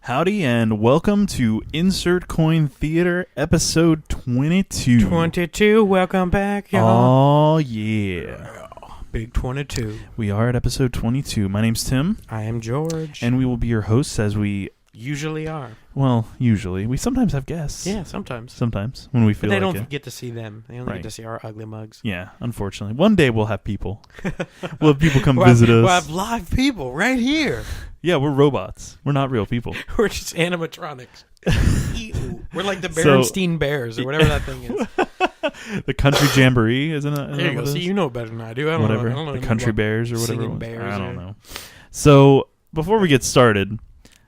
Howdy and welcome to Insert Coin Theater episode 22. 22, welcome back, y'all. Oh, yeah. Big 22. We are at episode 22. My name's Tim. I am George. And we will be your hosts as we... Usually are. Well, usually. We sometimes have guests. Yeah, sometimes. Sometimes, when we feel but they like don't get to see them. They only get to see our ugly mugs. Yeah, unfortunately. One day we'll have people. We'll have people come visit us. We'll have live people right here. Yeah, we're robots. We're not real people. We're just animatronics. We're like the Berenstein Bears or whatever that thing is. The Country Jamboree, isn't it? There you go. See, you know better than I do. I don't know. The Country Bears or whatever. Bears I don't know. So, before we get started...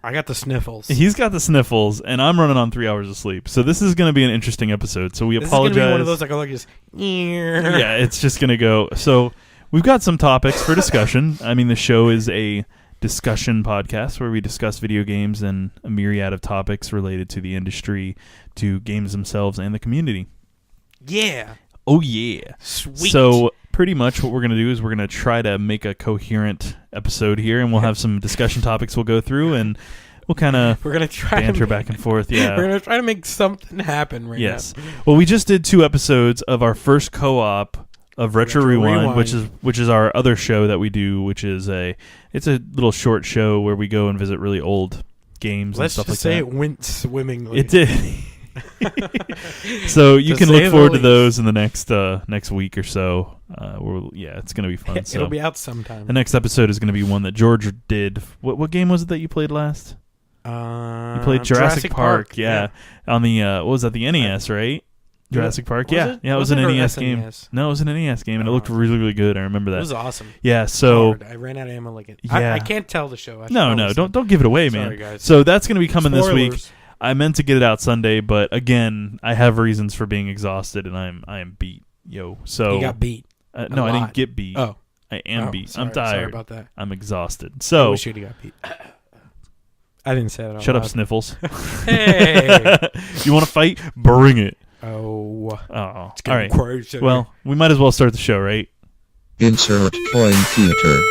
I got the sniffles. He's got the sniffles, and I'm running on 3 hours of sleep. So this is going to be an interesting episode. So we apologize. This is going to be one of those I go like just... Yeah, it's just going to go. So we've got some topics for discussion. I mean, the show is a discussion podcast where we discuss video games and a myriad of topics related to the industry, to games themselves, and the community. Yeah. Oh, yeah. Sweet. So pretty much what we're going to do is we're going to try to make a coherent episode here, and we'll have some discussion topics we'll go through, and we'll kind of banter back and forth. Yeah, we're going to try to make something happen right now. Yes. Well, we just did 2 episodes of our first co-op of Retro Rewind, which is our other show that we do, which is it's a little short show where we go and visit really old games and stuff like that. Let's just say it went swimmingly. It did. So you can look forward to those in the next week or so. It's going to be fun. It'll be out sometime. The next episode is going to be one that George did. What game was it that you played last? You played Jurassic Park. Yeah. On the what was that? The NES, right? Jurassic Park. Yeah, it was an NES game. No, it was an NES game, and it looked really, really good. I remember that. It was awesome. Yeah. So I ran out of ammo like it. Yeah. I can't tell the show. No, don't give it away, man. Sorry, guys. So that's going to be coming this week. Spoilers. I meant to get it out Sunday, but again, I have reasons for being exhausted, and I am beat, yo. So you got beat. No, I didn't get beat. Oh, I am beat. Sorry, I'm tired. Sorry about that. I'm exhausted. So I wish you'd got beat. I didn't say that. Shut up, Sniffles. Hey, you want to fight? Bring it. Oh. All right. Crazy. Well, we might as well start the show, right? Insert Coin Theater.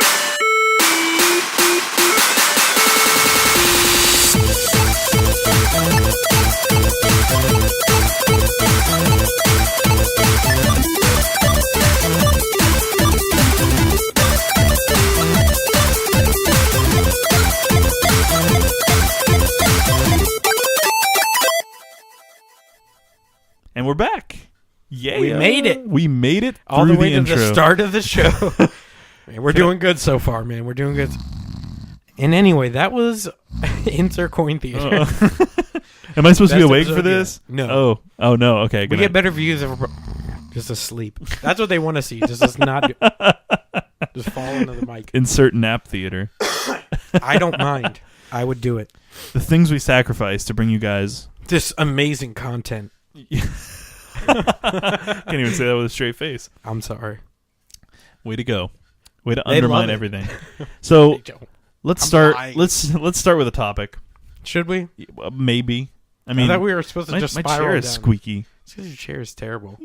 And we're back. Yeah, we made it. We made it all through the way to intro. the start of the show. Man, we're doing good so far, man. We're doing good. And anyway, that was Insert Coin Theater. Am I supposed to be awake for this? Yeah. No. Oh no. Okay. We get better views if we're just asleep. That's what they want to see. Just us not just fall into the mic. Insert nap theater. I don't mind. I would do it. The things we sacrifice to bring you guys this amazing content. Can't even say that with a straight face. I'm sorry. Way to go. Way to undermine love it. everything. So let's start. Lying. Let's start with a topic. Should we? Maybe. I mean, I thought we were supposed to just my spiral chair is down. squeaky. It's because your chair is terrible.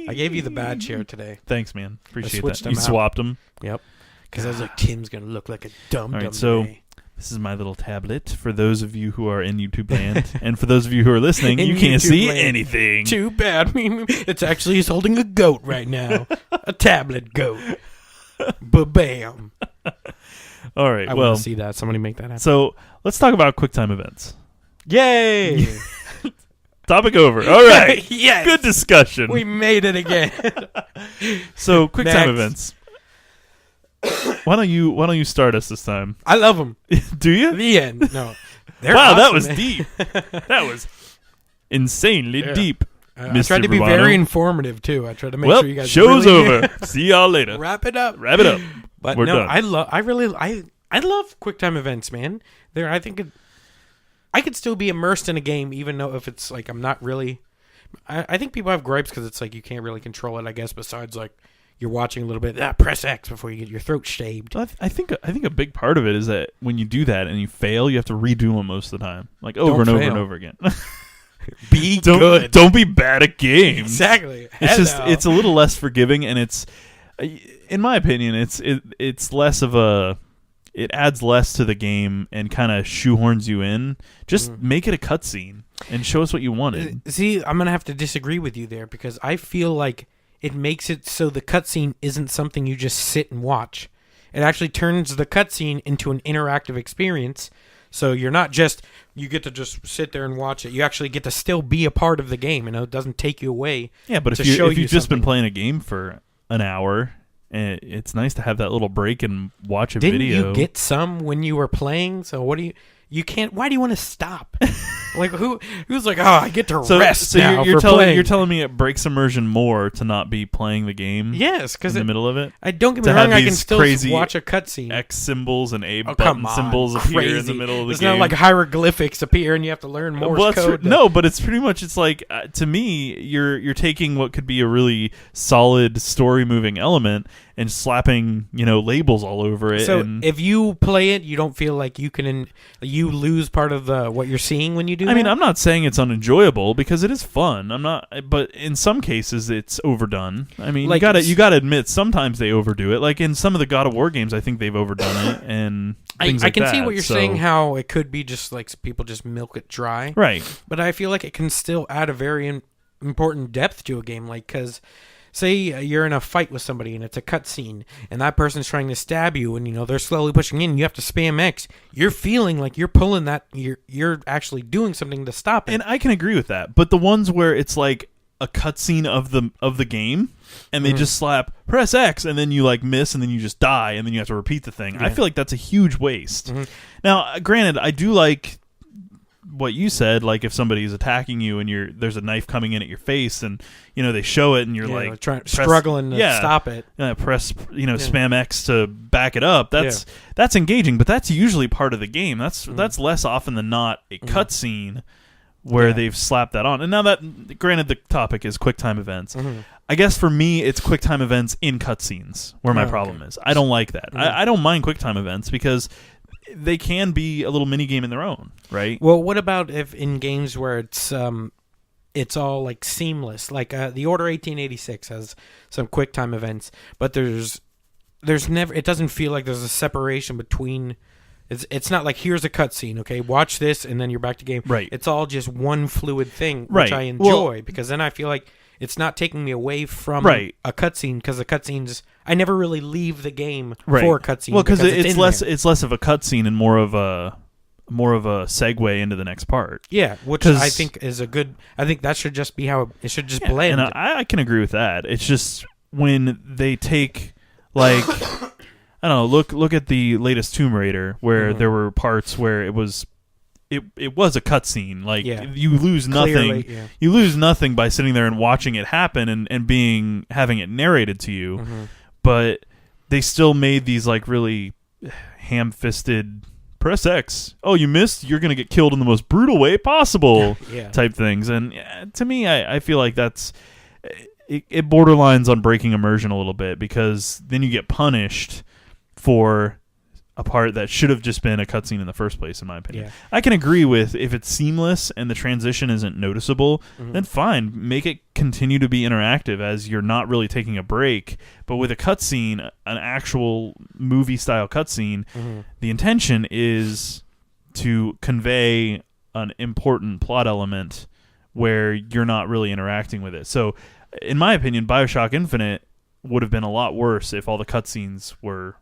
I gave you the bad chair today. Thanks, man. Appreciate switched that. them You out. swapped them. Yep. Because I was like, Tim's gonna look like a dumb. All right, so this is my little tablet for those of you who are in YouTube land, and for those of you who are listening, you can't see anything. Too bad. It's actually he's holding a goat right now, a tablet goat. Ba-bam. All right. I well, want to see that. Somebody make that happen. So let's talk about QuickTime events. Yay! Topic over. All right. Yes. Good discussion. We made it again. So QuickTime events. Why don't you start us this time? I love them. Do you? The end. No. Wow, awesome, that was man. deep. That was insanely deep. I tried to be Bravano. very informative too. I tried to make sure you guys. Show's really over. See y'all later. Wrap it up. Wrap it up. But We're no, done. I love QuickTime events, man. I think I could still be immersed in a game, even though if it's like I'm not really. I think people have gripes because it's like you can't really control it. I guess besides like you're watching a little bit. Press X before you get your throat shaved. I think a big part of it is that when you do that and you fail, you have to redo them most of the time, like over Don't and over fail. and over again. Be good. Don't be bad at games. Exactly. It's a little less forgiving, and it's, in my opinion, it's less of a it adds less to the game and kind of shoehorns you in. Just make it a cutscene and show us what you wanted. See, I'm going to have to disagree with you there because I feel like it makes it so the cutscene isn't something you just sit and watch. It actually turns the cutscene into an interactive experience. So you're not just, you get to just sit there and watch it. You actually get to still be a part of the game. It doesn't take you away. Yeah, but if you've just been playing a game for an hour, it's nice to have that little break and watch a video. Didn't you get some when you were playing? So what do you can't, why do you want to stop? Like who's like, oh, I get to rest now you're for playing. You're telling me it breaks immersion more to not be playing the game. Yes, because in the middle of it. I don't get me wrong, I can still watch a cutscene. X symbols and A button symbols appear in the middle of the game. It's not like hieroglyphics appear and you have to learn Morse code. No, but it's pretty much. It's like to me, you're taking what could be a really solid story moving element and slapping labels all over it. So if you play it, you don't feel like you lose part of what you're seeing when you do. I mean, I'm not saying it's unenjoyable because it is fun. I'm not, but in some cases it's overdone. I mean, like you gotta admit sometimes they overdo it. Like in some of the God of War games, I think they've overdone it and things like that. I can see what you're saying. How it could be just like people just milk it dry, right? But I feel like it can still add a very important depth to a game, like because. Say you're in a fight with somebody and it's a cutscene and that person's trying to stab you and they're slowly pushing in. You have to spam X. You're feeling like you're pulling that. You're actually doing something to stop it. And I can agree with that. But the ones where it's like a cutscene of the game and they just slap press X and then you like miss and then you just die and then you have to repeat the thing. Yeah. I feel like that's a huge waste. Now, granted, I do like what you said, like if somebody's attacking you and there's a knife coming in at your face and they show it and you're struggling to stop it, press spam X to back it up. That's engaging, but that's usually part of the game. That's less often than not a cutscene where they've slapped that on. And now that, granted, the topic is QuickTime events. I guess for me it's QuickTime events in cutscenes where my problem is. I don't like that. I don't mind QuickTime events because they can be a little mini game in their own, right? Well, what about if in games where it's all like seamless, like the Order 1886 has some QuickTime events, but there's never, it doesn't feel like there's a separation between. It's not like here's a cutscene, okay, watch this and then you're back to game. Right. It's all just one fluid thing, which I enjoy because then I feel like it's not taking me away from a cutscene because the cutscenes. I never really leave the game for a cutscene. Well, because it's less of a cutscene and more of a segue into the next part. Yeah, which I think is a good. I think that should just be how it should just blend. And I can agree with that. It's just when they take like I don't know. Look at the latest Tomb Raider where there were parts where it was a cutscene. Like you lose nothing. Clearly, you lose nothing by sitting there and watching it happen and having it narrated to you. But they still made these like really ham-fisted press X. Oh, you missed? You're going to get killed in the most brutal way possible type things. And to me, I feel like that's it borderlines on breaking immersion a little bit because then you get punished for a part that should have just been a cutscene in the first place, in my opinion. I can agree with if it's seamless and the transition isn't noticeable, then fine, make it continue to be interactive as you're not really taking a break. But with a cutscene, an actual movie-style cutscene, the intention is to convey an important plot element where you're not really interacting with it. So, in my opinion, BioShock Infinite would have been a lot worse if all the cutscenes were...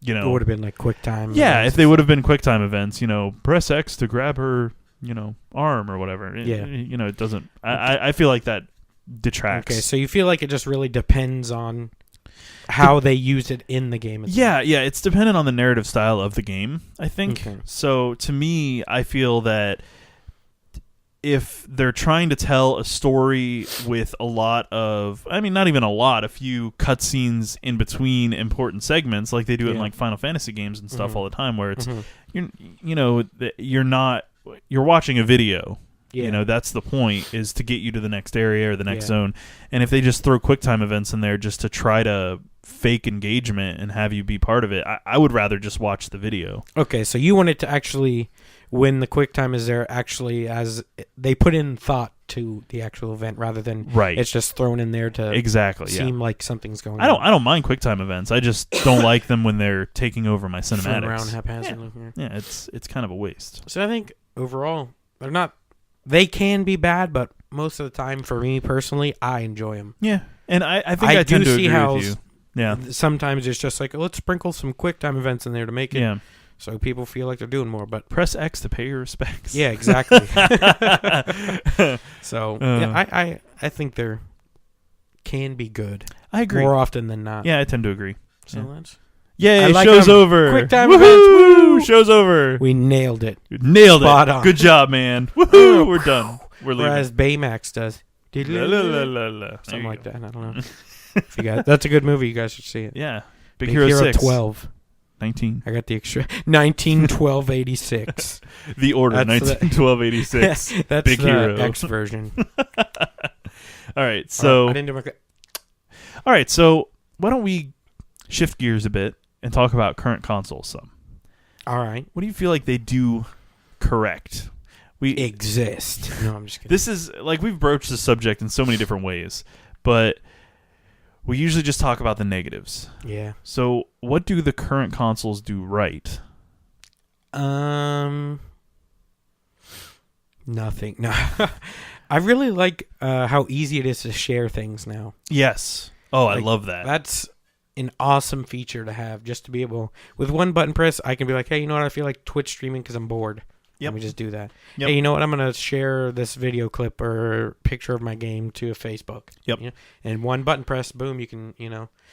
it would have been like QuickTime. Yeah, if they would have been QuickTime events, press X to grab her, arm or whatever. It doesn't. I feel like that detracts. Okay, so you feel like it just really depends on how they use it in the game. Yeah, it's dependent on the narrative style of the game, I think. Okay. So to me, I feel that if they're trying to tell a story with a lot of, not even a few cutscenes in between important segments, like they do in like Final Fantasy games and stuff all the time, where it's you're watching a video. That's the point, is to get you to the next area or the next zone. And if they just throw QuickTime events in there just to try to fake engagement and have you be part of it, I would rather just watch the video. Okay, so you want it to actually, when the QuickTime is there, actually as they put in thought to the actual event rather than Right. it's just thrown in there to Exactly. Yeah. seem like something's going I on. don't mind QuickTime events. I just don't like them when they're taking over my Thrown cinematics. around haphazardly. Yeah. Yeah, it's kind of a waste. So I think overall they're not. They can be bad, but most of the time, for me personally, I enjoy them. Yeah, and I think I tend do to see agree how with you. Yeah, sometimes it's just like, let's sprinkle some QuickTime events in there to make it yeah. so people feel like they're doing more. But Press X to pay your respects. yeah, exactly. So yeah, I think they're can be good. I agree. More often than not. Yeah, I tend to agree. So Yeah. that's Yay, I like show's 'em. over. QuickTime Woohoo! events, woo! Show's over. we nailed it. Nailed Spot it. on. Good job, man. Woohoo! We're done. We're leaving. Whereas Baymax does. La, la, la, la, la. There Something you like go. that. I don't know. If you guys, that's a good movie. You guys should see it. Yeah. Big Hero 6. 12. 19. I got the extra 191286. The Order, That's the- 1912-86. That's Big the Hero. X version. All right, so I didn't do my. why don't we shift gears a bit and talk about current consoles some? All right. What do you feel like they do correct? Exist. No, I'm just kidding. This is like we've broached the subject in so many different ways, but we usually just talk about the negatives. Yeah. So, what do the current consoles do right? Nothing. No. I really like how easy it is to share things now. Yes. Oh, I Like, love that. That's an awesome feature to have, just to be able, with one button press, I can be like, hey, you know what? I feel like Twitch streaming because I'm bored. Yep. Let me just do that. Yep. Hey, you know what? I'm going to share this video clip or picture of my game to Facebook. Yep. You know? And one button press, boom, you can,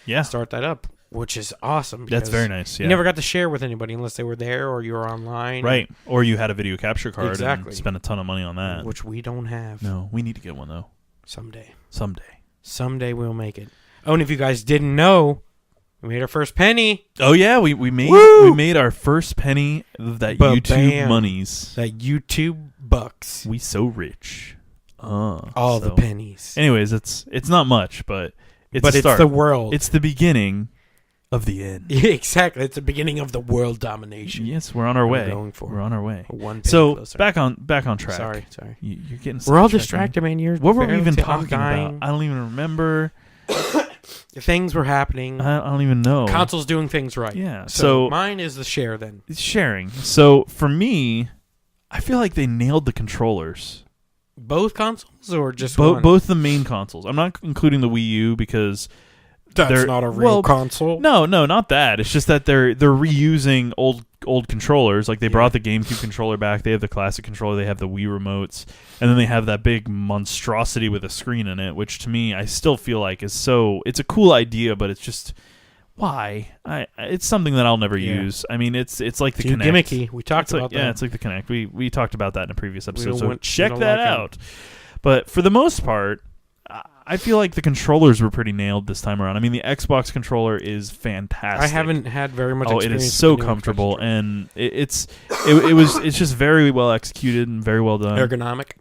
Yeah. start that up, which is awesome. That's because very nice. Yeah. You never got to share with anybody unless they were there or you were online. Right. Or you had a video capture card Exactly. and spent a ton of money on that. Which we don't have. No, we need to get one, though. Someday. Someday. We'll make it. Oh, and if you guys didn't know, we made our first penny. Oh, yeah. We made Woo! we made our first penny of that YouTube Ba-bam. monies. That YouTube bucks. We so rich. All the so- pennies. Anyways, it's not much, but it's But a it's start. the world. It's the beginning of the end. Yeah, exactly. It's the beginning of the world domination. Yes, we're on our way. going for. We're on our way. One penny So closer. back on track. Sorry. You're getting. We're all sidetracked, man. distracted, man. You're What were we barely even I'm talking dying. about? I don't even remember. Things were happening. I don't even know. Consoles doing things right. Yeah. So So mine is the share then. it's sharing. So for me, I feel like they nailed the controllers. Both consoles or just one? Both the main consoles. I'm not including the Wii U because That's they're- not a real well, console. no, not that. It's just that they're reusing old controllers. Like they brought the GameCube controller back. They have the classic controller. They have the Wii remotes, and then they have that big monstrosity with a screen in it. Which to me, I still feel like is so. It's a cool idea, but it's just why? It's something that I'll never Yeah. use. I mean, it's like the Too Kinect. gimmicky. We talked It's like, about yeah, that. it's like the Kinect. We talked about that in a previous episode. don't So want- we check don't that like 'em. out. But for the most part, I feel like the controllers were pretty nailed this time around. I mean, the Xbox controller is fantastic. I haven't had very much Oh, it experience is so with the new comfortable, Xbox and it's just very well executed and very well done. ergonomic.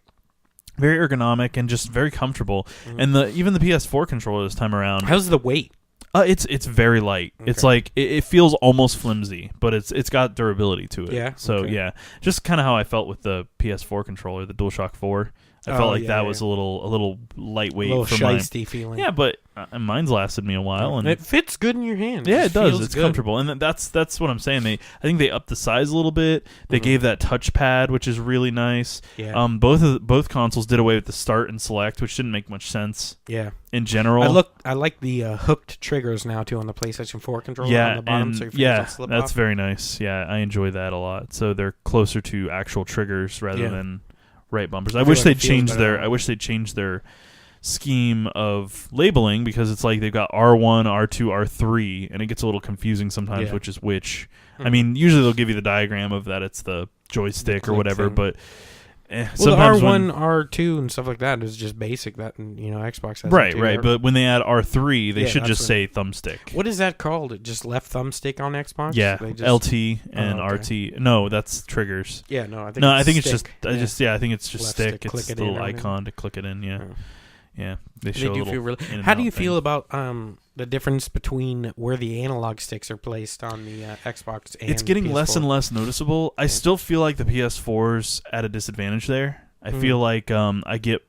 Very ergonomic and just very comfortable. And even the PS4 controller this time around, How's the weight? it's very light. It's Okay. like it feels almost flimsy, but it's got durability to it. Yeah? So Okay. yeah, just kind of how I felt with the PS4 controller, the DualShock 4. I felt like that was a little lightweight A little for mine. shisty feeling. Yeah, but mine's lasted me a while, and it fits good in your hand. yeah, it just does. feels It's good. comfortable, and that's what I'm saying. I think they upped the size a little bit. They Mhm. gave that touchpad, which is really nice. Yeah. Both consoles did away with the start and select, which didn't make much sense Yeah. in general. I like the hooked triggers now too on the PlayStation 4 controller yeah, on the bottom, and so your fingers don't slip that's off. very nice. Yeah, I enjoy that a lot. So they're closer to actual triggers rather Yeah. than right bumpers. I feel wish like they'd it feels change better their. that I way. wish they'd change their scheme of labeling because it's like they've got R1, R2, R3, and it gets a little confusing sometimes, Yeah. which is which. I Mhm. mean, usually they'll give you the diagram of that it's the joystick or click whatever, thing. but Well, the sometimes R1, when, R2, and stuff like that is just basic. That and Xbox has it right, too. right. But when they add R3, they Yeah, should that's just what- say thumbstick. What is that called? It just left thumbstick on Xbox? Yeah, They just, LT and Oh, okay. RT. No, that's triggers. Yeah, no, I think. No, it's I think it's stick. just. I think it's just Left stick. stick, It's click it the little in or anything. icon to click it in. Yeah, Oh. yeah. They They show a do little feel really. in and How do out you feel thing. about the difference between where the analog sticks are placed on the Xbox and It's getting less PS4? and less noticeable. I still feel like the PS4's at a disadvantage there. I feel like I get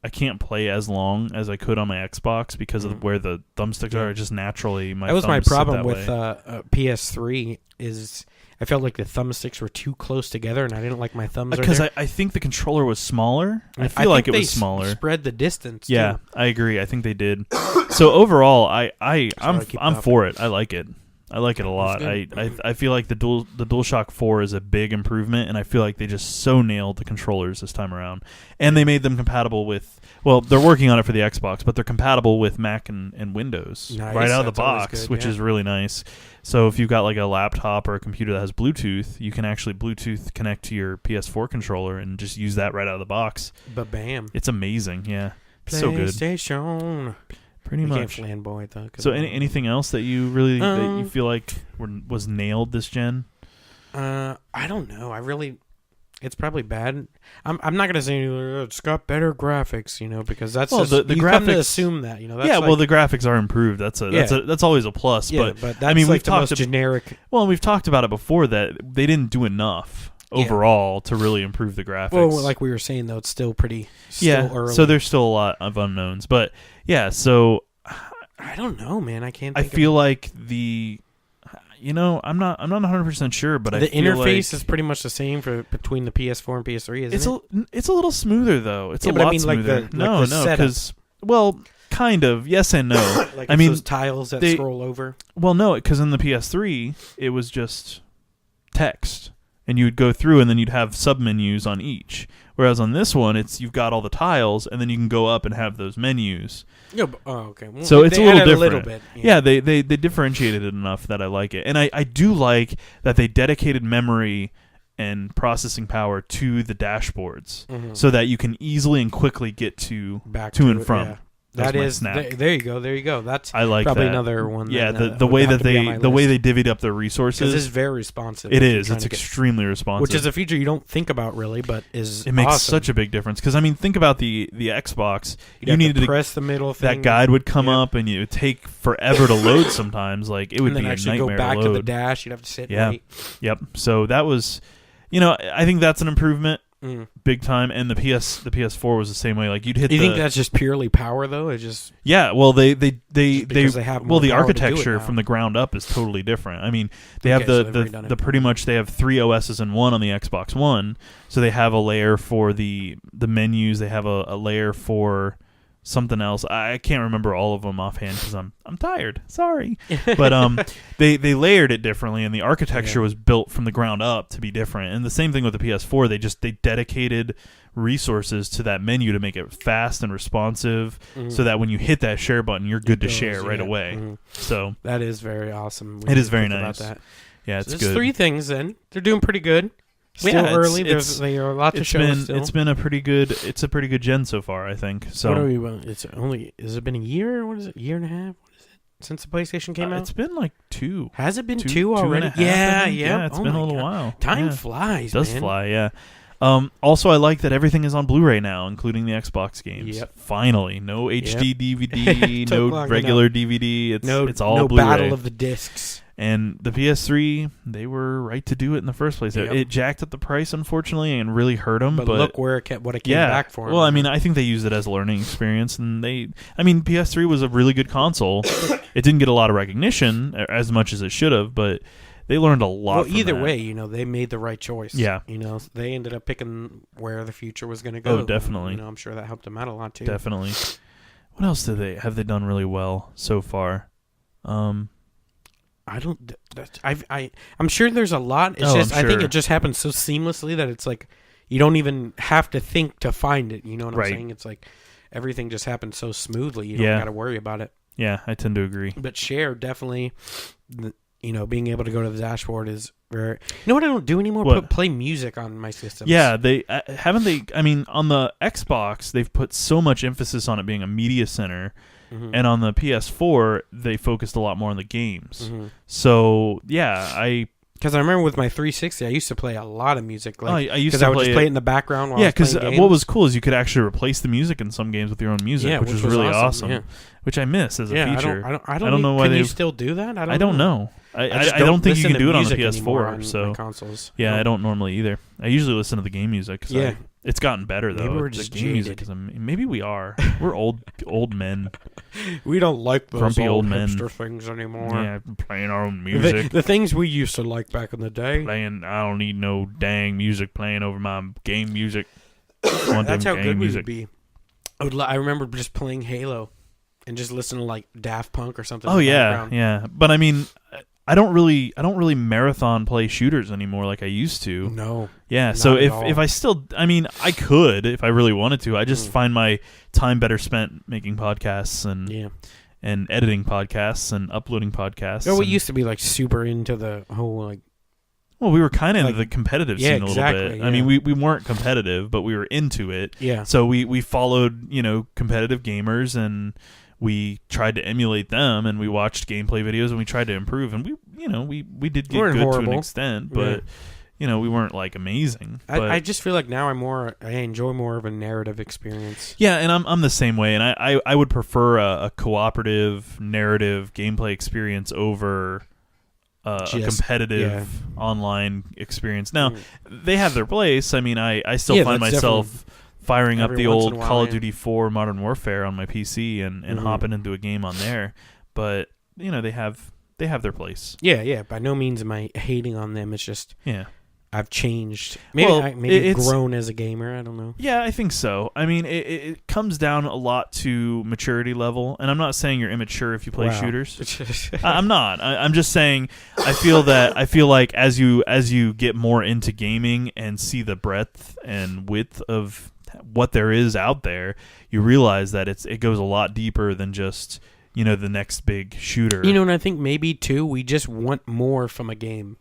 I can't play as long as I could on my Xbox because of where the thumbsticks are. Just naturally, that was my problem with PS3. Is I felt like the thumbsticks were too close together, and I didn't like my thumbs. Because I think the controller was smaller. I feel like it was smaller. Spread the distance. Yeah, too. I agree. I think they did. So overall, I'm for it. I like it. I like it a lot. I feel like the DualShock 4 is a big improvement, and I feel like they just so nailed the controllers this time around. And they made them compatible with, well, they're working on it for the Xbox, but they're compatible with Mac and Windows right out of the box, good, which is really nice. So if you've got like a laptop or a computer that has Bluetooth, you can actually Bluetooth connect to your PS4 controller and just use that right out of the box. But bam. It's amazing, yeah. So good. PlayStation. Pretty much. Can't fanboy though. So anything else that you really that you feel like was nailed this gen? I don't know. It's probably bad. I'm not gonna say it's got better graphics, because that's just, the you graphics. Come to assume that, That's the graphics are improved. That's always a plus. But that's I mean, like the most generic. Well, we've talked about it before that they didn't do enough overall to really improve the graphics. Well, like we were saying though, it's still pretty. Early. So there's still a lot of unknowns, but yeah. So I don't know, man. I can't. I feel like I'm not 100% sure, but the interface is pretty much the same between the PS4 and PS3. Isn't it? It's a little smoother though. It's a lot smoother. No, because kind of yes and no. Those tiles that scroll over. Well, no, because in the PS3 it was just text, and you would go through, and then you'd have submenus on each. Whereas on this one, you've got all the tiles, and then you can go up and have those menus. Yeah. Okay. Well, so it's a little different. A little bit. Yeah, they differentiated it enough that I like it, and I do like that they dedicated memory and processing power to the dashboards, so that you can easily and quickly get to and from. Yeah. That is there you go. That's I like probably that. another one. Yeah, the way that they divvied up their resources. It's very responsive. It is. It's extremely responsive, which is a feature you don't think about really, but it makes awesome. such a big difference. Because I mean, think about the Xbox. You needed to press the middle thing. That guide would come up, and it would take forever to load. Sometimes, like it would be a nightmare go back to load. To the dash. You'd have to sit. And wait. Yep. So that was, I think that's an improvement. Big time, and the PS4 was the same way. Like you'd hit. You think that's just purely power, though? It just well, they have more the power architecture from the ground up is totally different. I mean, they have the pretty much they have 3 OSs in one on the Xbox One. So they have a layer for the menus. They have a layer for something else. I can't remember all of them offhand because I'm tired. Sorry, but they layered it differently, and the architecture was built from the ground up to be different. And the same thing with the PS4. They dedicated resources to that menu to make it fast and responsive, so that when you hit that share button, you're good to share right away. So that is very awesome. It is very nice. About that. Yeah, it's so good. 3 things. Then they're doing pretty good. Still early. There's a lot to show. It's been a pretty good. It's a pretty good gen so far, I think. So what are we? Has it been a year? What is it? Year and a half? What is it? Since the PlayStation came out? It's been like 2. Has it been 2 already? 2.5, Yeah. It's been a little while. Time flies. It does fly. Yeah. Also, I like that everything is on Blu-ray now, including the Xbox games. Yep. Finally, no HD DVD, no regular DVD. It's all no Blu-ray. battle of the discs. And the PS3, they were right to do it in the first place. Yep. It jacked up the price, unfortunately, and really hurt them. But look what it came back for. Well, I mean, I think they used it as a learning experience, and PS3 was a really good console. It didn't get a lot of recognition as much as it should have, but they learned a lot. Well, from either that. way, they made the right choice. Yeah, they ended up picking where the future was going to go. Oh, definitely. I'm sure that helped them out a lot too. Definitely. What else have they done really well so far? I don't. I'm sure there's a lot. It's I think it just happens so seamlessly that it's like you don't even have to think to find it. You know what I'm saying? It's like everything just happens so smoothly. You don't got to worry about it. Yeah, I tend to agree. But share definitely. Being able to go to the dashboard is very. You know what I don't do anymore? Play music on my systems. Yeah, they haven't they. I mean, on the Xbox, they've put so much emphasis on it being a media center. And on the PS4, they focused a lot more on the games. So, yeah, because I remember with my 360, I used to play a lot of music. I used to because I would just play it in the background while I was playing games. What was cool is you could actually replace the music in some games with your own music, which was really awesome. Which I miss as a feature. I don't know why you still do that. I don't know. I don't think you can do it on the PS4. On so consoles. yeah, I don't normally either. I usually listen to the game music. It's gotten better though. Maybe we're The just game music jaded. maybe we are. We're old men. We don't like those Grumpy old old men. hipster things anymore. Yeah, playing our own music. The things we used to like back in the day. I don't need no dang music playing over my game music. I want That's them how game good music. we would be. I remember just playing Halo and just listening to like Daft Punk or something. Oh in the yeah, background. yeah. But I mean, I don't really marathon play shooters anymore like I used to. No. Yeah, Not so at if all. I still, I mean, I could if I really wanted to. I just find my time better spent making podcasts and editing podcasts and uploading podcasts. No, we and- used to be like super into the whole like. Well, we were kind of like- into the competitive Yeah, scene a little exactly, bit. I mean, yeah. we weren't competitive, but we were into it. Yeah. So we followed, competitive gamers, and we tried to emulate them, and we watched gameplay videos, and we tried to improve, and we did get Weren't good to horrible. an extent, but we weren't like amazing. But I just feel like now I enjoy more of a narrative experience. yeah, and I'm the same way, and I would prefer a cooperative narrative gameplay experience over a Just- competitive online experience. Now, they have their place. I mean, I still Yeah, find that's myself firing up every the once in old a while, Call of yeah. Duty 4 Modern Warfare on my PC and hopping into a game on there. But, they have their place. Yeah. By no means am I hating on them. It's just Yeah. I've changed. Maybe Well, maybe it's- grown as a gamer. I don't know. Yeah, I think so. I mean, it comes down a lot to maturity level, and I'm not saying you're immature if you play Wow. shooters. I'm not. I'm just saying I feel like as you get more into gaming and see the breadth and width of what there is out there, you realize that it goes a lot deeper than just the next big shooter. And I think maybe too we just want more from a game.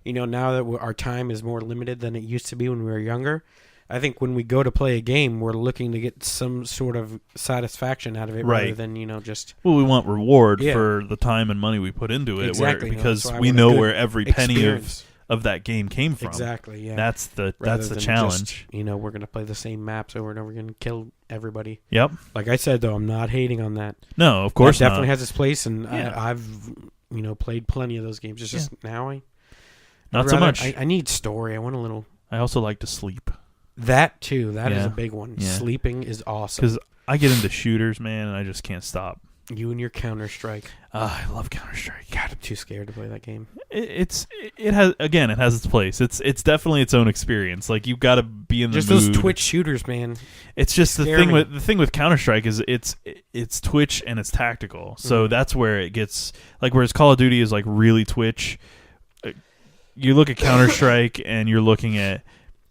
Now that our time is more limited than it used to be when we were younger, I think when we go to play a game, we're looking to get some sort of satisfaction out of it, rather Right. than just. Well, we want reward Yeah. for the time and money we put into it, Exactly, because so I we want a know good where every penny experience. of that game came from. Exactly. Yeah. That's the Rather than challenge. just, we're gonna play the same maps over and over again, and kill everybody. Yep. Like I said, though, I'm not hating on that. No, of course It definitely not. has its place, and Yeah. I've played plenty of those games. It's just now Not I'd so rather- much. I need story. I want a little. I also like to sleep That too. That is Yeah. a big one. Yeah. Sleeping is awesome. because I get into shooters, man, and I just can't stop. You and your Counter Strike. I love Counter-Strike. God, I'm too scared to play that game. It has its place. It's definitely its own experience. Like you've got to be in the Just mood. those Twitch shooters, man. It's just the scare thing me. with Counter-Strike is it's Twitch and it's tactical. So that's where it gets like whereas Call of Duty is like really Twitch. You look at Counter-Strike and you're looking at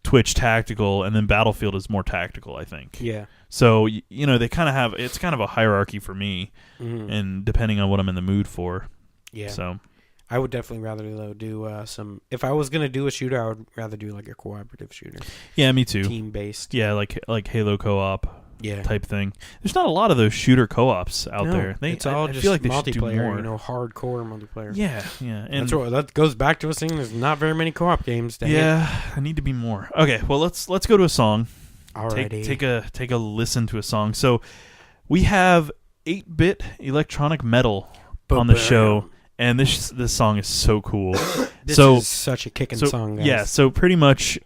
Twitch tactical, and then Battlefield is more tactical, I think. Yeah. So they kind of have it's kind of a hierarchy for me, and depending on what I'm in the mood for. Yeah. So I would definitely rather though do some. If I was gonna do a shooter, I would rather do like a cooperative shooter, yeah, me too. team based. Yeah, like Halo co-op Yeah. type thing. There's not a lot of those shooter co-ops out No, there. it's all I just feel like they should do multiplayer. more. Hardcore multiplayer. Yeah, and That goes back to us saying there's not very many co-op games. Dang it. yeah, I need to be more. Okay, well let's go to a song. Alrighty. Take a listen to a song. So we have 8-bit electronic metal on the show, and this song is so cool. This so is such a kicking song, guys. yeah, so pretty much,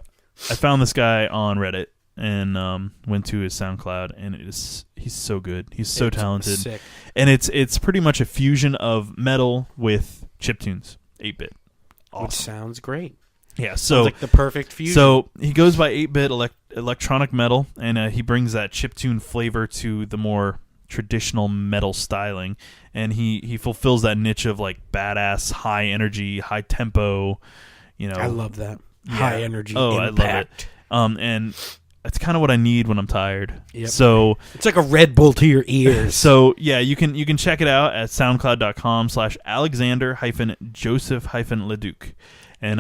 I found this guy on Reddit and went to his SoundCloud, and he's so good. He's so It's talented, sick. and it's pretty much a fusion of metal with chiptunes, 8-bit. Which Awesome. sounds great. Yeah, Sounds so like the perfect fusion. so he goes by 8-bit electronic metal, and he brings that chiptune flavor to the more traditional metal styling, and he fulfills that niche of like badass, high energy, high tempo. I love that. Yeah. High energy I impact. love it. And that's kind of what I need when I'm tired. Yep. So It's like a Red Bull to your ears. so yeah, you can check it out at soundcloud.com/Alexander-Joseph-Leduc. And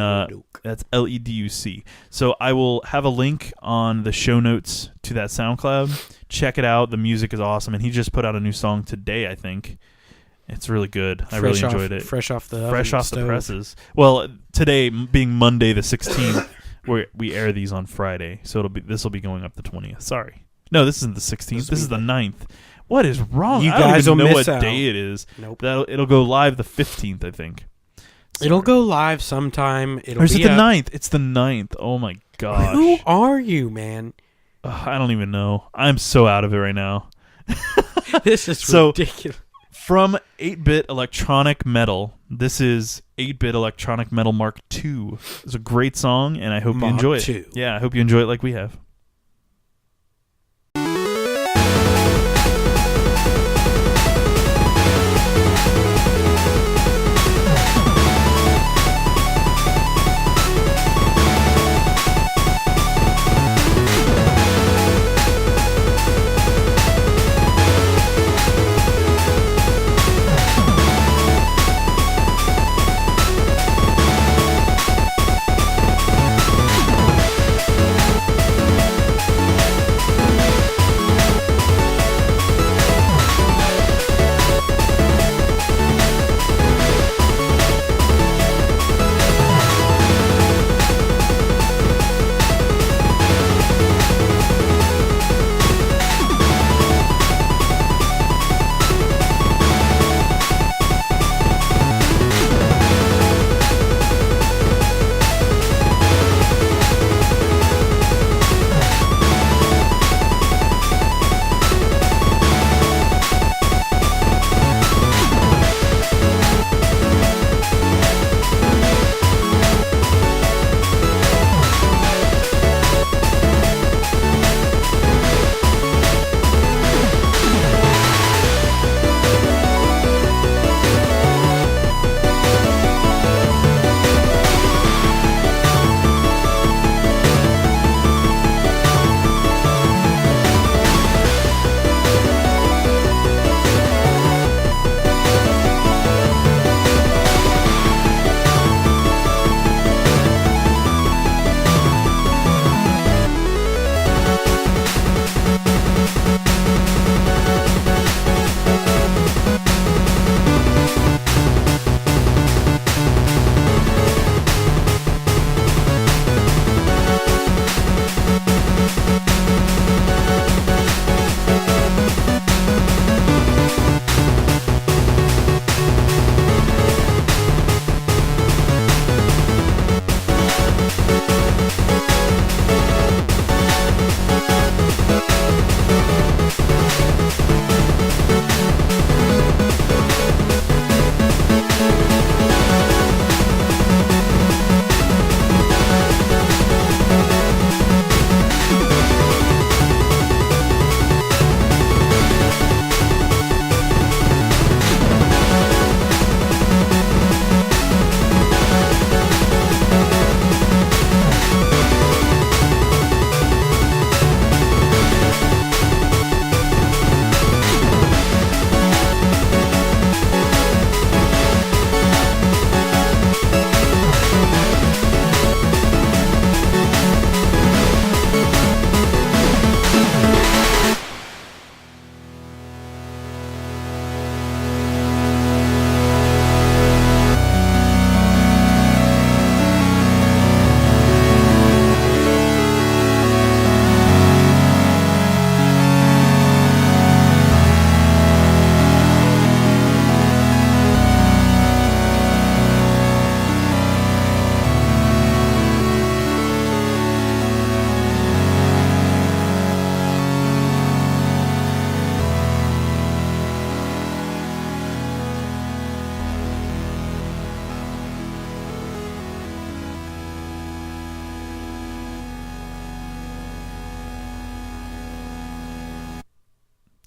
that's Leduc. So I will have a link on the show notes to that SoundCloud. Check it out. The music is awesome, and he just put out a new song today, I think. It's really good. I really enjoyed it. Fresh off the presses. Well, today being Monday the 16th, we air these on Friday, so this will be going up the 20th. Sorry, no, this isn't the 16th. This is the 9th. What is wrong? You I don't guys even will know miss what out. day it is. Nope. It'll go live the 15th, I think. It'll go live sometime. Or is it the 9th? It's the 9th. Oh my gosh. Who are you, man? I don't even know. I'm so out of it right now. This is So, ridiculous. From 8-Bit Electronic Metal, this is 8-Bit Electronic Metal Mark II. It's a great song, and I hope you enjoy it. II. Yeah, I hope you enjoy it like we have.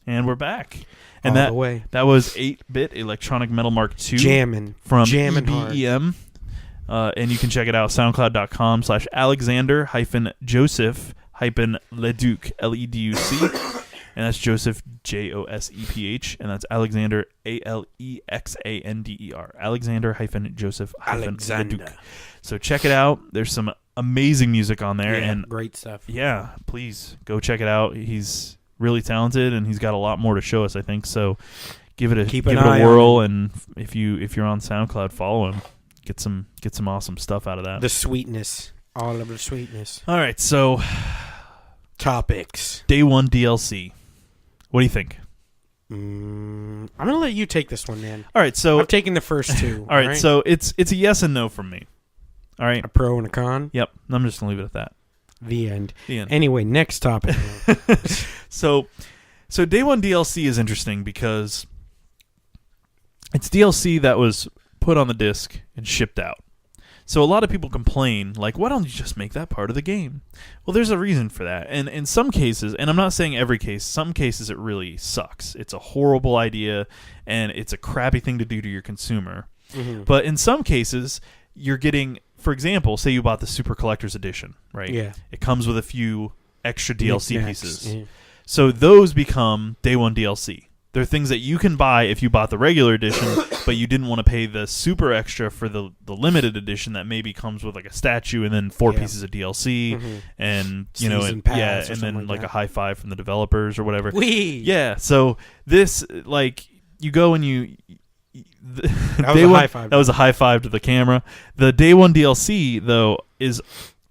And we're back. And All the way. that was 8-Bit Electronic Metal Mark II. Jamming from hard. EBEM. And you can check it out, soundcloud.com/Alexander-Joseph-Leduc, Leduc. And that's Joseph, Joseph. And that's Alexander, Alexander. Alexander-Joseph-Leduc. So check it out. There's some amazing music on there. Yeah, and great stuff. Yeah, please go check it out. He's really talented, and he's got a lot more to show us, I think. So give it a whirl, and if you're on SoundCloud, follow him. Get some awesome stuff out of that. The sweetness, all of the sweetness. All right, so topics. Day 1 DLC. What do you think? I'm gonna let you take this one, man. All right, so I'm taking the first two. all right, so it's a yes and no from me. All right, a pro and a con. Yep, I'm just gonna leave it at that. The end. The end. Anyway, next topic. So day one DLC is interesting because it's DLC that was put on the disc and shipped out. So a lot of people complain, like, why don't you just make that part of the game? Well, there's a reason for that. And in some cases, and I'm not saying every case, some cases it really sucks. It's a horrible idea, and it's a crappy thing to do to your consumer. Mm-hmm. But in some cases, you're getting, for example, say you bought the Super Collector's Edition, right? Yeah. It comes with a few extra DLC Knickknacks. pieces. Yeah. So those become day one DLC. They're things that you can buy if you bought the regular edition, but you didn't want to pay the super extra for the limited edition that maybe comes with like a statue and then 4 pieces of DLC and Season pass or and something then like a that. high five from the developers or whatever. Whee! Yeah, so this, like, you go and you That was a high five. That was a high five to the camera. The day one DLC though is,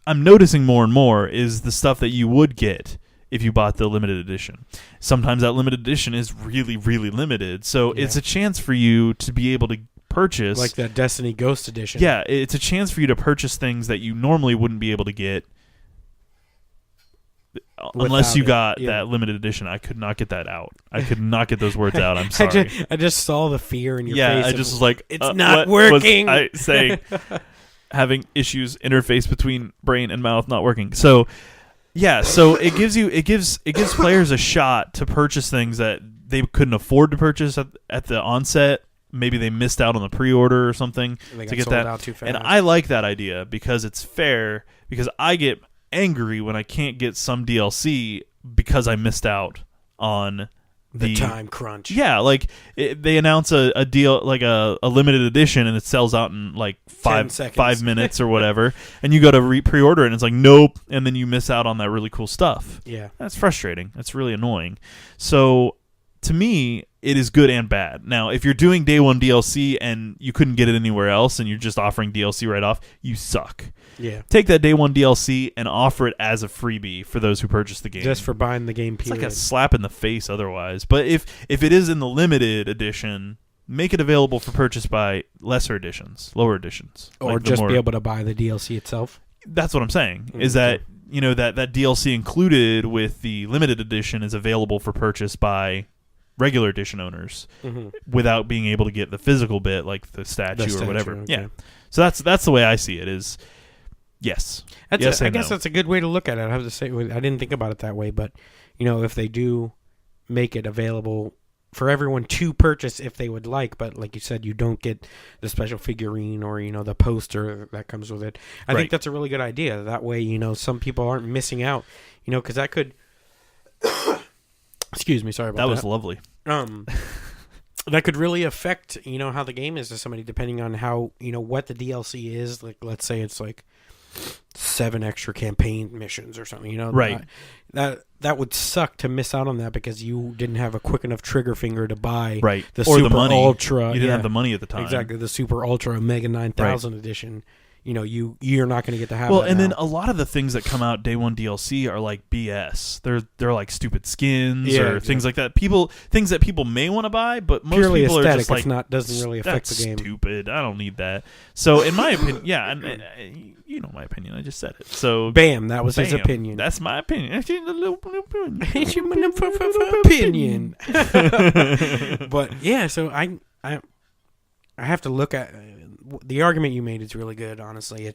I'm noticing more and more, is the stuff that you would get if you bought the limited edition. Sometimes that limited edition is really, really limited. So it's a chance for you to be able to purchase. Like that Destiny Ghost Edition. Yeah, it's a chance for you to purchase things that you normally wouldn't be able to get unless you got that limited edition. I could not get that out. I could not get those words out. I'm sorry. I just saw the fear in your face. Yeah, I just was like, it's not what working. Was I saying having issues, interface between brain and mouth not working. So yeah, so it gives players a shot to purchase things that they couldn't afford to purchase at the onset. Maybe they missed out on the pre-order or something to get that. Out too fast. And I like that idea because it's fair. Because I get angry when I can't get some DLC because I missed out on the time crunch. Yeah, like they announce a deal, like a limited edition, and it sells out in like 5 minutes or whatever, and you go to pre-order it, and it's like, nope, and then you miss out on that really cool stuff. Yeah. That's frustrating. That's really annoying. So to me, it is good and bad. Now, if you're doing day one DLC and you couldn't get it anywhere else and you're just offering DLC right off, you suck. Yeah. Take that day one DLC and offer it as a freebie for those who purchase the game. Just for buying the game, period. It's like a slap in the face otherwise. But if it is in the limited edition, make it available for purchase by lesser editions, lower editions. Or like just be able to buy the DLC itself. That's what I'm saying, is that, that DLC included with the limited edition is available for purchase by regular edition owners without being able to get the physical bit, like the statue or whatever. Okay. Yeah. So that's the way I see it, is yes. I guess no. that's a good way to look at it. I have to say, I didn't think about it that way, but if they do make it available for everyone to purchase if they would like, but like you said, you don't get the special figurine or the poster that comes with it. I think that's a really good idea. That way, some people aren't missing out. Because that could. Excuse me, sorry about that. That was lovely. That could really affect, how the game is to somebody, depending on how, what the DLC is. Like, let's say it's like 7 extra campaign missions or something, Right. That would suck to miss out on that because you didn't have a quick enough trigger finger to buy the or Super the money. Ultra. You didn't have the money at the time. Exactly, the Super Ultra Omega 9000 edition. You're not going to get to have. Well, that and now. then a lot of the things that come out day one DLC are like BS. They're like stupid skins or things like that. Things that people may want to buy, but most purely people aesthetic. are just like, it's not doesn't really affect the game. Stupid. I don't need that. So in my opinion, and you know my opinion. I just said it. So bam, that was his opinion. That's my opinion. Opinion. But yeah, so I have to look at the argument you made is really good. Honestly,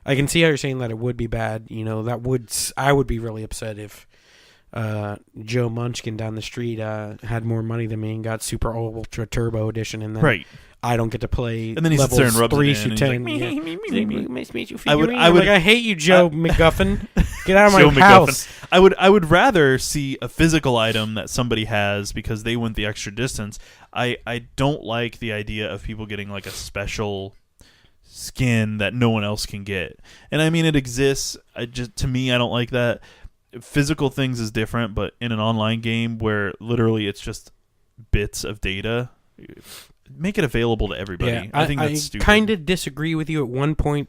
I can see how you're saying that it would be bad. I would be really upset if Joe Munchkin down the street had more money than me and got Super Ultra Turbo Edition, and then I don't get to play. And then he sits there and rubs 3 it through in 10. Nice to meet you. I would. I hate you, Joe McGuffin. Get out of my Joe house. McGuffin. I would rather see a physical item that somebody has because they went the extra distance. I don't like the idea of people getting like a special skin that no one else can get. And I mean, it exists. To me, I don't like that. Physical things is different, but in an online game where literally it's just bits of data, make it available to everybody. Yeah, I think that's stupid. I kind of disagree with you at one point.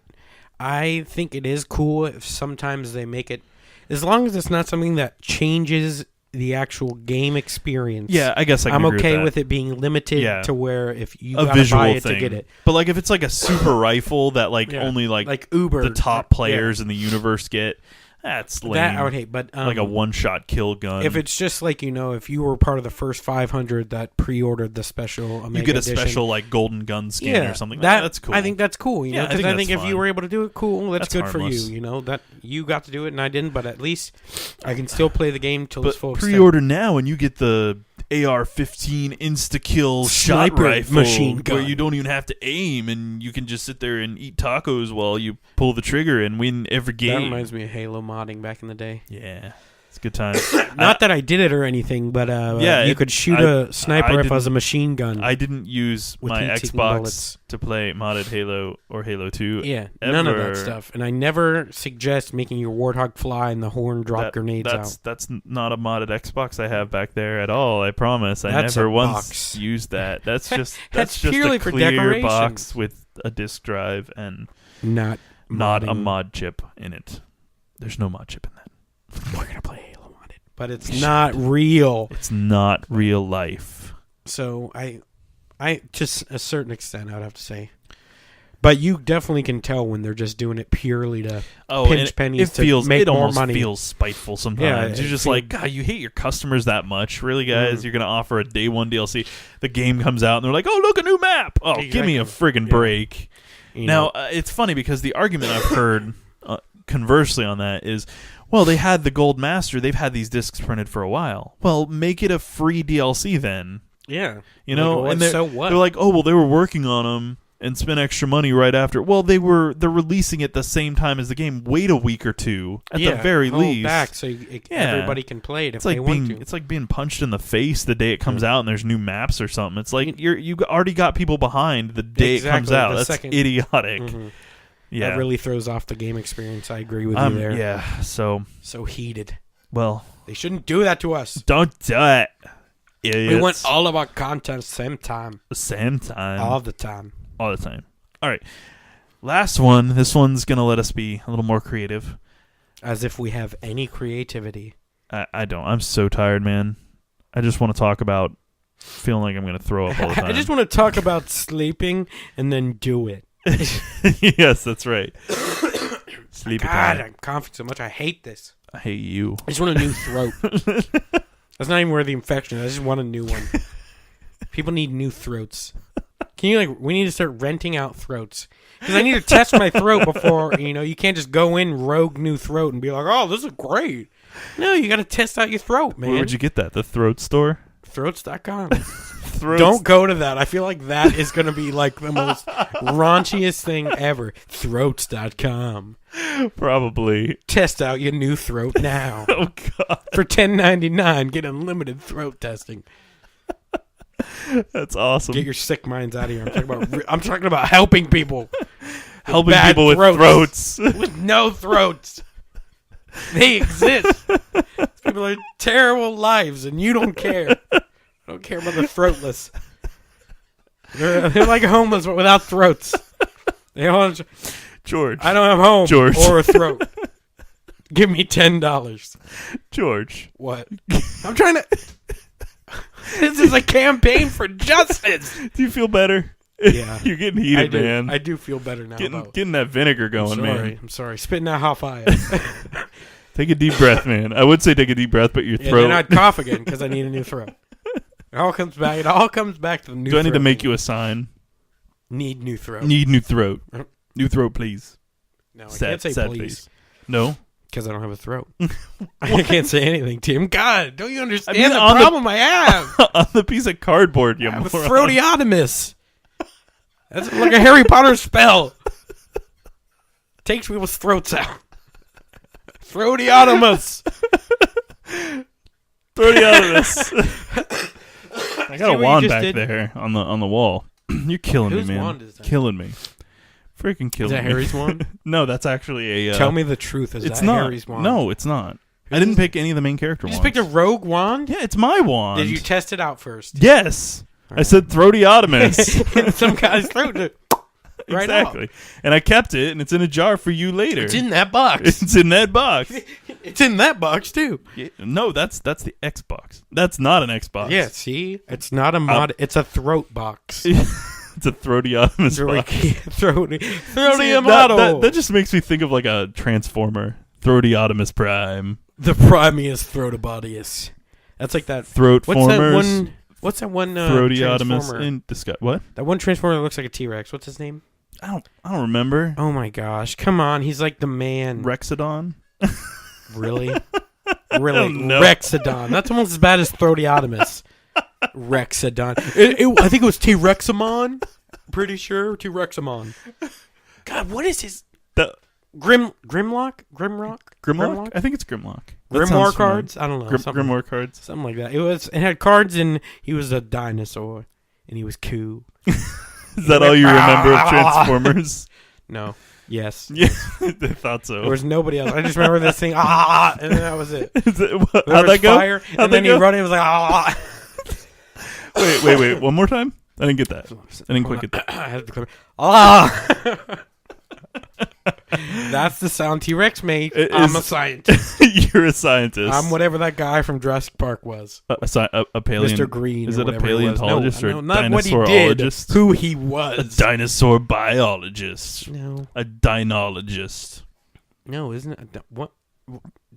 I think it is cool if sometimes they make it, as long as it's not something that changes the actual game experience. Yeah, I guess I'm okay with it being limited to where if you gotta visual buy it thing to get it. But like if it's like a super rifle that only like Uber the top players in the universe get, That's lame. That I would hate, but like a one-shot kill gun. if it's just like, if you were part of the first 500 that pre-ordered the special Omega you get a edition, special like golden gun skin or something. That's cool. I think that's cool. Yeah, Because I think if you fun. were able to do it, cool. That's good harmless. for you. That you got to do it and I didn't, but at least I can still play the game till its full extent. Pre-order now and you get the AR-15 insta-kill shot Sniper rifle machine gun. where you don't even have to aim and you can just sit there and eat tacos while you pull the trigger and win every game. That reminds me of Halo modding back in the day. Yeah, it's a good time. Not that I did it or anything, but you could shoot a sniper rifle as a machine gun. I didn't use With my heat-seeking Xbox bullets. to play modded Halo or Halo 2. Yeah, ever. none of that stuff. And I never suggest making your Warthog fly and the horn drop grenades out. That's not a modded Xbox I have back there at all. I promise. I That's never a once box. used that. That's just That's just purely a for clear decoration. box with a disk drive and Not a modding. mod chip in it. There's no mod chip in that. We're gonna play Halo modded, but it's not real. It's not real life. So I just a certain extent, I would have to say. But you definitely can tell when they're just doing it purely to pinch and pennies it make more almost money. feels spiteful sometimes. Yeah, You're it just feels- like, God, you hate your customers that much, really, guys? You're gonna offer a day one DLC. The game comes out and they're like, oh, look, a new map. Oh, give me a friggin' break. Now, it's funny because the argument I've heard conversely on that is, well, they had the Gold Master. They've had these discs printed for a while. Well, make it a free DLC then. yeah, You know, Like, and so what? they're like, oh, well, they were working on them and spent extra money right after. Well, they're releasing it the same time as the game. Wait a week or two at the very hold least. back so everybody can play it if It's like they want to. it's like being punched in the face the day it comes out and there's new maps or something. It's like you already got people behind the day it comes Exactly, out. the That's second- idiotic. Mhm. Yeah, That really throws off the game experience. I agree with you there. Yeah, so heated. well, They shouldn't do that to us. don't do it. Idiots. We want all of our content same time, same time, all the time. all the time. All right, last one. This one's gonna let us be a little more creative. As if we have any creativity. I don't. I'm so tired, man. I just want to talk about feeling like I'm gonna throw up all the time. I just want to talk about sleeping and then do it. Yes, that's right. Sleepy God, time. I'm coughing so much. I hate this. I hate you. I just want a new throat. That's not even where the infection is. I just want a new one. People need new throats. We need to start renting out throats. Because I need to test my throat before, you can't just go in rogue new throat and be like, oh, this is great. No, you got to test out your throat, man. Where would you get that? The throat store? Throats.com. Throats. Don't go to that. I feel like that is going to be like the most raunchiest thing ever. Throats.com. Probably. Test out your new throat now. Oh, God. For $10.99, get unlimited throat testing. That's awesome. Get your sick minds out of here. I'm talking about helping people. Helping bad people with throats. With no throats. They exist. People are terrible lives, and you don't care. I don't care about the throatless. They're like homeless, but without throats. They all, George. I don't have home George. or a throat. Give me $10. George. What? I'm trying to... This is a campaign for justice. Do you feel better? Yeah. You're getting heated, man. I do feel better now. Getting that vinegar going, man. I'm sorry. Spitting out hot fire. Take a deep breath, man. I would say take a deep breath, but your Yeah, throat. then I'd cough again because I need a new throat. It all comes back to the new throat. Do I need to make you a sign? Need new throat. Need new throat. New throat, please. No, I Sad- can't say sad please. face. No? Because I don't have a throat. I can't say anything, Tim. God, don't you understand I mean, the on the- problem I have? On the piece of cardboard, you I have a moron. throatiotomus. That's like a Harry Potter spell. Takes people's throats out. Throatiotomus. Throatiotomus. I got See a what you wand just back did? there on the wall. You're killing Whose me, man. wand is that? Killing me. Freaking killing Is that me. Harry's wand? No, that's actually a... Tell me the truth. Is it's that not. Harry's wand? No, it's not. I didn't pick any of the main character You ones. just picked a rogue wand? Yeah, it's my wand. Did you test it out first? Yes. I said throatiotomus. In some guy's throat. Right Exactly. off. And I kept it, and it's in a jar for you later. It's in that box. It's in that box. It's in that box, too. Yeah, no, that's the Xbox. That's not an Xbox. Yeah, see? It's not a mod. It's a throat box. It's a throatiotomus box. Throaty See, model. that just makes me think of like a transformer Throatiotomus Prime. The Primius Throtobodius. That's like that. Throat What's formers. What's that one? Throatiotomus Transformer? in discuss. What? That one Transformer that looks like a T-Rex. What's his name? I don't remember. Oh my gosh! Come on, he's like the man. Rexodon. Really? Really? know. Rexodon. That's almost as bad as Throatiotomus. Rexodon. I think it was T-Rexamon. Pretty sure T-Rexamon. God, what is his Grimlock? Grimlock? I think it's Grimlock. Grimoire cards? I don't know. Grimoire cards. Something like that. It had cards and he was a dinosaur and he was cool. Is that all you remember of Transformers? No. Yes. Yeah, I thought so. There was nobody else. I just remember this thing, and then that was it. How'd that go? Fire, and then he run in, it was like, Wait. One more time? I didn't get that. I didn't quite get that. I had to clear. That's the sound T-Rex made. I'm a scientist. You're a scientist. I'm whatever that guy from Jurassic Park was. A paleont. Mr. Green. Is or it a whatever he was. paleontologist or a not what he did. dinosaurologist? Who he was. A dinosaur biologist. No. A dinologist. No, isn't it? What?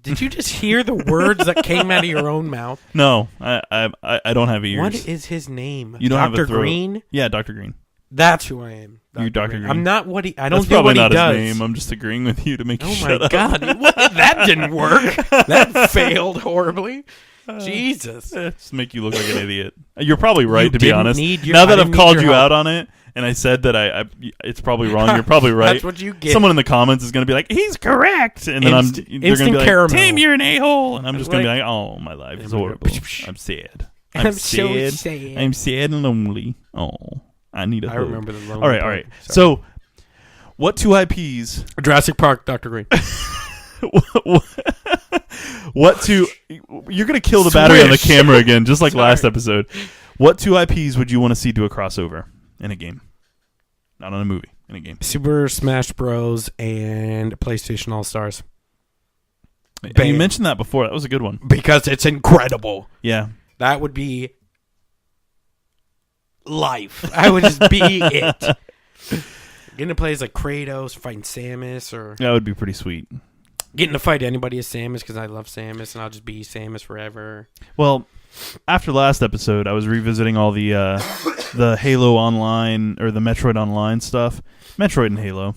Did you just hear the words that came out of your own mouth? No, I don't have ears. What is his name? You don't have a Dr. throat. Green? Yeah, Dr. Green. That's who I am. You're Dr. Green. I'm not what he. I don't That's do probably what he not does. his name. I'm just agreeing with you to make you Oh shut my up. God! That didn't work. That failed horribly. Jesus! Just make you look like an idiot. You're probably right, You to be didn't honest. need your- Now I that I've didn't called need you your out help. on it, and I said that it's probably wrong. You're probably right. That's what you get. Someone in the comments is going to be like, "He's correct," and then they're going to instant be like, caramel. "Tim, you're an a-hole," and I'm just going to be Like- like, "Oh, my life is I'm horrible. gonna- I'm sad. I'm so sad. I'm sad and lonely. Oh, I need a I hug." remember the lonely All right. part. Sorry. So, what two IPs? Jurassic Park, Dr. Green. What two? You're going to kill the battery on the Swish. camera again, just like Sorry. last episode. What two IPs would you want to see do a crossover in a game? Not on a movie, in a game. Super Smash Bros. And PlayStation All Stars. And Bam. you mentioned that before. That was a good one. Because it's incredible. Yeah. That would be life. I would just be it. Getting to play as like Kratos, fighting Samus, or That would be pretty sweet. getting to fight anybody as Samus because I love Samus and I'll just be Samus forever. Well, after last episode, I was revisiting all the Halo Online or the Metroid Online stuff. Metroid and Halo.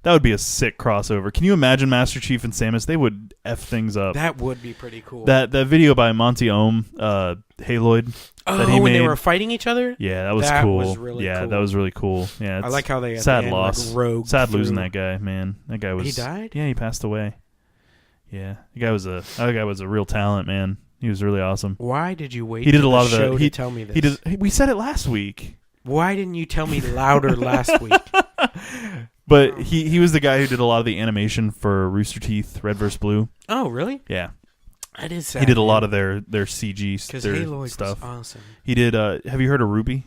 That would be a sick crossover. Can you imagine Master Chief and Samus? They would F things up. That would be pretty cool. That video by Monty Ohm, Haloid, that he when made. they were fighting each other? Yeah, that was That cool. was really yeah, cool. that was really cool. Yeah, I like how they at sad the end, loss. like, rogue sad losing through. that guy, man. That guy was. He died? Yeah, he passed away. Yeah, that guy was a real talent, man. He was really awesome. Why did you wait? He did till a lot of the the. show He to tell me this. He did. We said it last week. Why didn't you tell me louder last week? But he was the guy who did a lot of the animation for Rooster Teeth, Red vs. Blue. Oh, really? Yeah, That is sad. he did a lot of their CG because their Halo stuff. was awesome. He did. Have you heard of Ruby?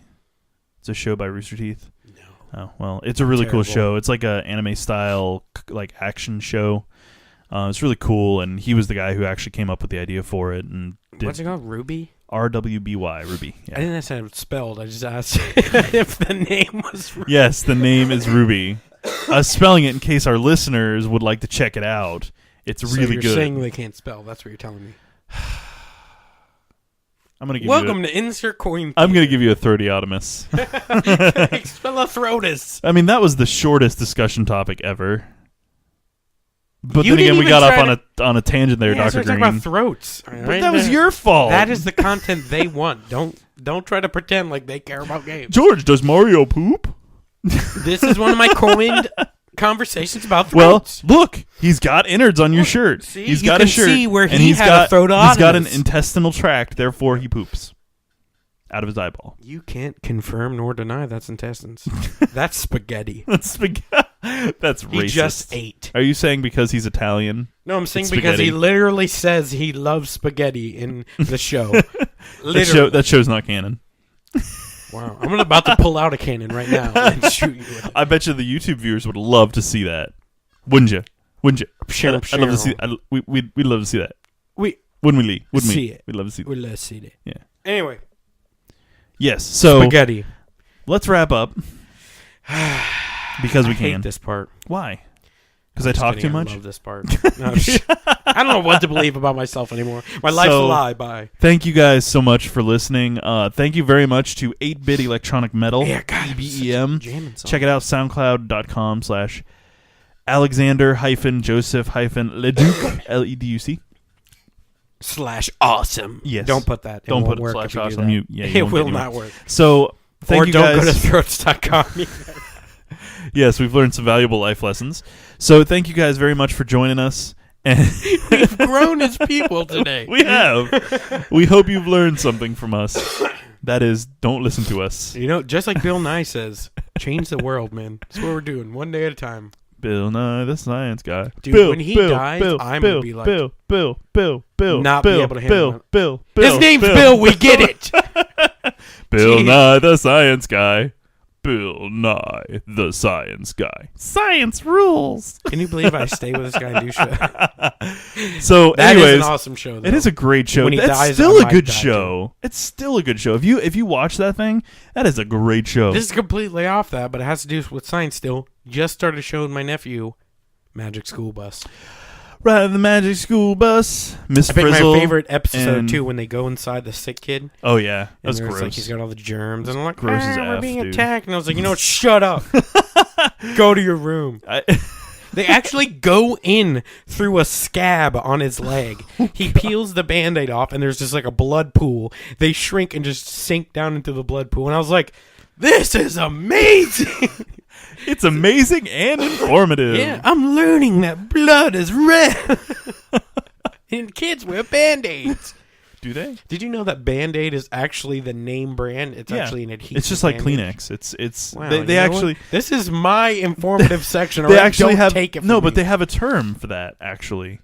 It's a show by Rooster Teeth. No. Oh well, it's a really cool Terrible. show. It's like a anime style like action show. It's really cool, and he was the guy who actually came up with the idea for it. And What's it called? Ruby? RWBY, Ruby. Yeah. I didn't ask how it spelled. I just asked if the name was Ruby. Yes, the name is Ruby. Spelling it in case our listeners would like to check it out. It's So really you're good. saying they can't spell. That's what you're telling me. I'm gonna give Welcome you. to Insert Coin. I'm gonna give you a Throatiotomus. Spellothrotus. I mean, that was the shortest discussion topic ever. But You then again, didn't we even got off try on a tangent there, Yeah, Dr. so we're talking Green. about throats. But that was your fault. That is the content they want. Don't try to pretend like they care about games. George, does Mario poop? This is one of my coined conversations about Well, throats. look, he's got innards on your shirt. see, He's you got can a shirt, see where and he he's had got a he's got an throatotomus. intestinal tract. Therefore, he poops out of his eyeball. You can't confirm nor deny that's intestines. That's spaghetti. That's spaghetti. That's racist. He just ate. Are you saying because he's Italian? No, I'm saying It's because he spaghetti. literally says he loves spaghetti in the show. Literally. That show's not canon. Wow. I'm about to pull out a cannon right now and shoot you with it. I bet you the YouTube viewers would love to see that. Wouldn't you? Wouldn't you? Sure, I'd love to see. We'd love to see that. We Wouldn't we, Lee? Wouldn't see we? it. We'd love to see that. let's see it. Yeah. Anyway, Yes. So spaghetti. let's wrap up because we I hate can. this part. Why? Because I talk too kidding, much? I love this part. No, I don't know what to believe about myself anymore. My life's a lie. Bye. Thank you guys so much for listening. Thank you very much to 8-Bit Electronic Metal. Yeah, God, BEEEM. jamming song. Check it out, soundcloud.com/Alexander-Leduc, Leduc. /awesome. Yes. Don't put that. It Don't won't put work /awesome. if you do that. You It won't will get not anywhere. work. So, thank Or you don't guys. go to throats.com. Yes, we've learned some valuable life lessons. So thank you guys very much for joining us. And We've grown as people today. we have. We hope you've learned something from us. That is, don't listen to us. You know, just like Bill Nye says, change the world, man. That's what we're doing, one day at a time. Bill Nye the Science Guy. Dude, when he dies, I'm going to be like, Bill, not be able to handle it. Bill. His name's Bill, we get it. Bill Jeez. Nye the Science Guy. Bill Nye the Science Guy. Science rules. Can you believe I stay with this guy and do show? So, That anyways, is an awesome show, though. it is a great show. When he That's dies, still I a might good die, show. It's still a good show. If you watch that thing, that is a great show. This is completely off that, but it has to do with science still. Just started showing my nephew Magic School Bus. Ride the Magic School Bus, Miss I think Frizzle. my favorite episode, and- too, when they go inside the sick kid. Oh yeah, And that's there's, gross. like, he's got all the germs. And I'm like, Gross as we're F, being dude. attacked. And I was like, you know what? Shut up. Go to your room. They actually go in through a scab on his leg. He peels the Band-Aid off, and there's just like a blood pool. They shrink and just sink down into the blood pool. And I was like, this is amazing. It's amazing and informative. Yeah, I'm learning that blood is red. And kids wear Band-Aids. Do they? Did you know that Band-Aid is actually the name brand? It's actually an adhesive. It's just like Band-Aid. Kleenex. It's Wow, they you know actually what? This is my informative section. they alright? actually Don't have take it from no, me. but they have a term for that actually.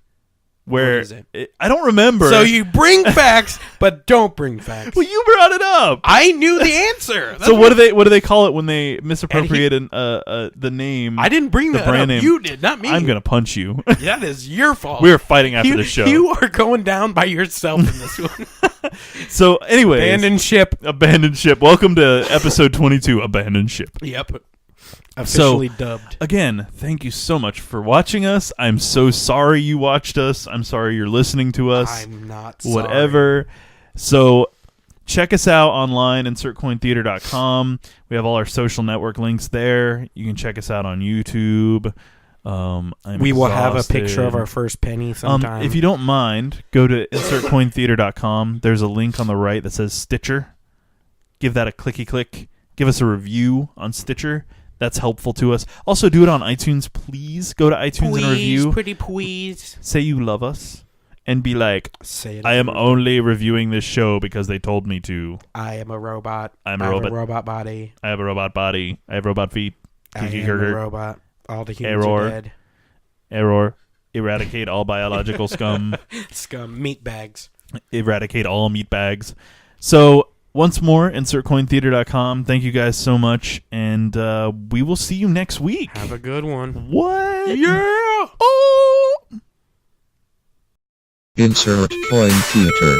Where What is it? I don't remember. So you bring facts, but don't bring facts. well, you brought it up. I knew the answer. That's So what do they call it when they misappropriate the name? I didn't bring the that brand up. name. You did, not me. I'm gonna punch you. That is your fault. We are fighting after the show. You are going down by yourself in this one. So, anyways, Abandoned ship. Welcome to episode 22, Abandoned Ship. Yep. Officially dubbed. Again, thank you so much for watching us. I'm so sorry you watched us. I'm sorry you're listening to us. I'm not sorry. Whatever. So, check us out online, insertcointheater.com. We have all our social network links there. You can check us out on YouTube. We will have a picture of our first penny sometime. If you don't mind, go to insertcointheater.com. There's a link on the right that says Stitcher. Give that a clicky click. Give us a review on Stitcher. That's helpful to us. Also, do it on iTunes, please. Go to iTunes and review. Pretty please. Say you love us. And be like, Say it. I am only reviewing this show because they told me to. I am a robot. I'm a I have robot. a robot body. I have a robot body. I have robot feet. I Kiki am a Kirker. robot. All the humans Error. are dead. Error. Eradicate all biological scum. Scum. Meat bags. Eradicate all meat bags. So, once more, insertcointheater.com. Thank you guys so much, and we will see you next week. Have a good one. What? Yeah. Oh! Insert Coin Theater.